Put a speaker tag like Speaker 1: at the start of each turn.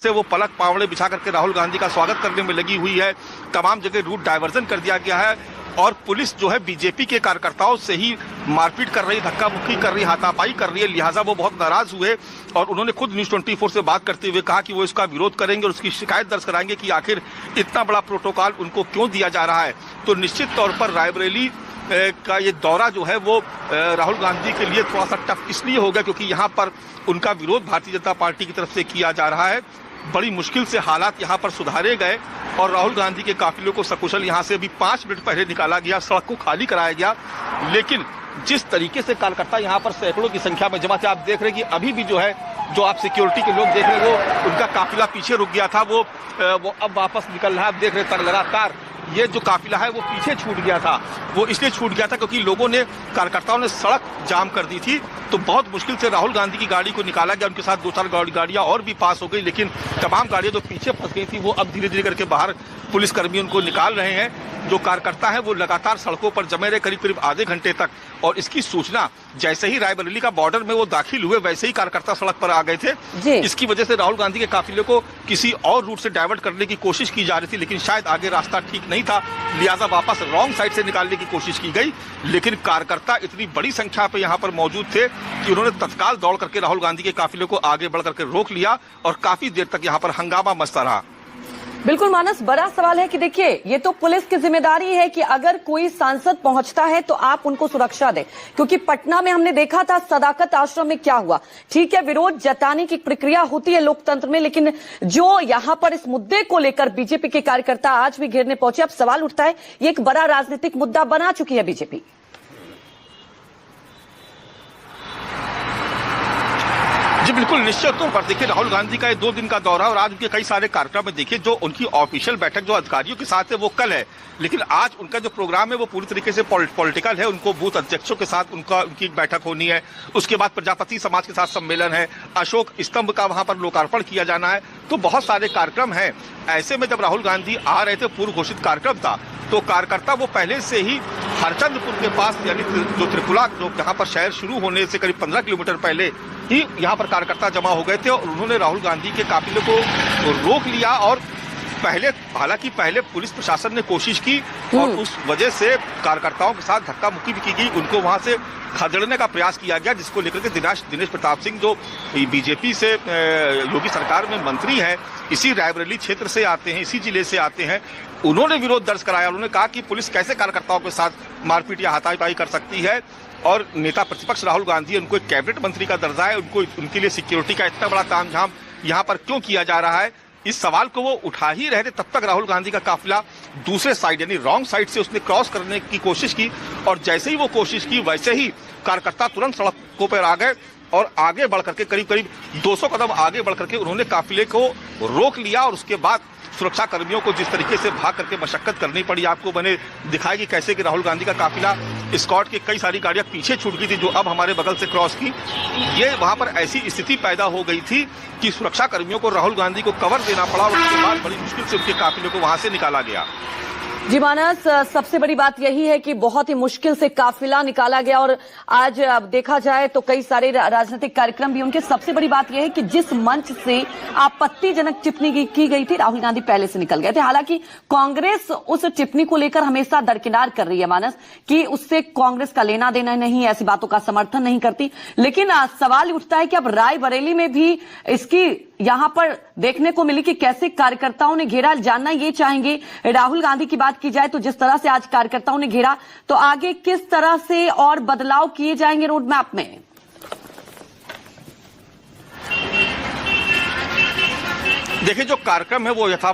Speaker 1: से वो पलक पावड़े बिछा करके राहुल गांधी का स्वागत करने में लगी हुई है। तमाम जगह रूट डायवर्जन कर दिया गया है और पुलिस जो है बीजेपी के कार्यकर्ताओं से ही मारपीट कर रही, धक्का मुक्की कर रही, हाथापाई कर रही है। लिहाजा वो बहुत नाराज हुए और उन्होंने खुद न्यूज़ 24 से बात करते हुए कहा कि वो इसका विरोध करेंगे और उसकी शिकायत दर्ज कराएंगे कि आखिर इतना बड़ा प्रोटोकॉल उनको क्यों दिया जा रहा है। तो निश्चित तौर पर रायबरेली का ये दौरा जो है वो राहुल गांधी के लिए थोड़ा सा टफ इसलिए होगा क्योंकि यहाँ पर उनका विरोध भारतीय जनता पार्टी की तरफ से किया जा रहा है। बड़ी मुश्किल से हालात यहाँ पर सुधारे गए और राहुल गांधी के काफिले को सकुशल यहाँ से अभी 5 मिनट पहले निकाला गया, सड़क को खाली कराया गया। लेकिन जिस तरीके से कार्यकर्ता यहाँ पर सैकड़ों की संख्या में जमा थे, आप देख रहे हैं कि अभी भी जो है जो आप सिक्योरिटी के लोग देख रहे हैं वो उनका काफिला पीछे रुक गया था, वो अब वापस निकल रहा है। आप देख रहे हैं लगातार ये जो काफिला है वो पीछे छूट गया था। वो इसलिए छूट गया था क्योंकि लोगों ने, कार्यकर्ताओं ने सड़क जाम कर दी थी। तो बहुत मुश्किल से राहुल गांधी की गाड़ी को निकाला गया। उनके साथ 2-4 गाड़ियां और भी पास हो गई, लेकिन तमाम गाड़ियां जो पीछे फंस गई थी वो अब धीरे धीरे करके बाहर पुलिसकर्मी उनको निकाल रहे हैं। जो कार्यकर्ता है वो लगातार सड़कों पर जमे रहे करीब आधे घंटे तक और इसकी सूचना जैसे ही रायबरेली का बॉर्डर में वो दाखिल हुए वैसे ही कार्यकर्ता सड़क पर आ गए थे। इसकी वजह से राहुल गांधी के काफिले को किसी और रूट से डाइवर्ट करने की कोशिश की जा रही थी, लेकिन शायद आगे रास्ता ठीक नहीं था, लिहाजा वापस रॉन्ग साइड से निकालने की कोशिश की गई। लेकिन कार्यकर्ता इतनी बड़ी संख्या पर यहाँ पर मौजूद थे कि उन्होंने तत्काल दौड़ करके राहुल गांधी के काफिले को आगे बढ़ करके रोक लिया और काफी देर तक यहाँ पर हंगामा मचता रहा।
Speaker 2: बिल्कुल मानस, बड़ा सवाल है कि देखिए ये तो पुलिस की जिम्मेदारी है कि अगर कोई सांसद पहुंचता है तो आप उनको सुरक्षा दें, क्योंकि पटना में हमने देखा था सदाकत आश्रम में क्या हुआ। ठीक है, विरोध जताने की प्रक्रिया होती है लोकतंत्र में, लेकिन जो यहां पर इस मुद्दे को लेकर बीजेपी के कार्यकर्ता आज भी घेरने पहुंचे, अब सवाल उठता है ये एक बड़ा राजनीतिक मुद्दा बना चुकी है बीजेपी।
Speaker 1: जी बिल्कुल, निश्चित तौर पर देखिए राहुल गांधी का ये 2 दिन का दौरा और आज उनके कई सारे कार्यक्रम में देखिए जो उनकी ऑफिशियल बैठक जो अधिकारियों के साथ है वो कल है, लेकिन आज उनका जो प्रोग्राम है वो पूरी तरीके से पॉलिटिकल है। उनको बूथ अध्यक्षों के साथ उनकी बैठक होनी है, उसके बाद प्रजापति समाज के साथ सम्मेलन है, अशोक स्तंभ का वहां पर लोकार्पण किया जाना है। तो बहुत सारे कार्यक्रम हैं। ऐसे में जब राहुल गांधी आ रहे थे, पूर्व घोषित कार्यक्रम था, तो कार्यकर्ता वो पहले से ही हरचंदपुर के पास यानी जो त्रिपुरा जो यहाँ पर शहर शुरू होने से करीब 15 किलोमीटर पहले ही यहाँ पर कार्यकर्ता जमा हो गए थे और उन्होंने राहुल गांधी के काफिले को रोक लिया। और हालांकि पहले पुलिस प्रशासन ने कोशिश की और उस वजह से कार्यकर्ताओं के साथ धक्का मुक्की भी की गई, उनको वहां से खदेड़ने का प्रयास किया गया, जिसको लेकर के दिनेश प्रताप सिंह जो बीजेपी से योगी सरकार में मंत्री हैं, इसी रायबरेली क्षेत्र से आते हैं, इसी जिले से आते हैं, उन्होंने विरोध दर्ज कराया। उन्होंने कहा कि पुलिस कैसे कार्यकर्ताओं के साथ मारपीट या हाथापाई कर सकती है और नेता प्रतिपक्ष राहुल गांधी, उनको एक कैबिनेट मंत्री का दर्जा है, उनके लिए सिक्योरिटी का इतना बड़ा तामझाम यहाँ पर क्यों किया जा रहा है, इस सवाल को वो उठा ही रहे थे। तब तक राहुल गांधी का काफिला दूसरे साइड यानी रॉन्ग साइड से उसने क्रॉस करने की कोशिश की और जैसे ही वो कोशिश की वैसे ही कार्यकर्ता तुरंत सड़कों पर आ गए और आगे बढ़ करके करीब 200 कदम आगे बढ़ करके उन्होंने काफिले को रोक लिया। और उसके बाद सुरक्षा कर्मियों को जिस तरीके से भाग करके मशक्कत करनी पड़ी, आपको मैंने दिखाया कि कैसे कि राहुल गांधी का काफिला स्कॉट की कई सारी गाड़ियां पीछे छूट गई थी जो अब हमारे बगल से क्रॉस की। ये वहां पर ऐसी स्थिति पैदा हो गई थी कि सुरक्षा कर्मियों को राहुल गांधी को कवर देना पड़ा और उसके बाद बड़ी मुश्किल से उनके काफिले को वहां से निकाला गया।
Speaker 2: जी मानस, सबसे बड़ी बात यही है कि बहुत ही मुश्किल से काफिला निकाला गया और आज अब देखा जाए तो कई सारे राजनीतिक कार्यक्रम भी उनके। सबसे बड़ी बात यह है कि जिस मंच से आपत्तिजनक टिप्पणी की गई थी, राहुल गांधी पहले से निकल गए थे। हालांकि कांग्रेस उस टिप्पणी को लेकर हमेशा दरकिनार कर रही है मानस, कि उससे कांग्रेस का लेना देना नहीं, ऐसी बातों का समर्थन नहीं करती। लेकिन सवाल उठता है कि अब रायबरेली में भी इसकी यहां पर देखने को मिली कि कैसे कार्यकर्ताओं ने घेरा। जानना ये चाहेंगे, राहुल गांधी की बात की जाए तो जिस तरह से आज कार्यकर्ताओं ने घेरा, तो आगे किस तरह से और बदलाव किए जाएंगे रोड मैप में?
Speaker 1: देखिए जो कार्यक्रम है वो यथावत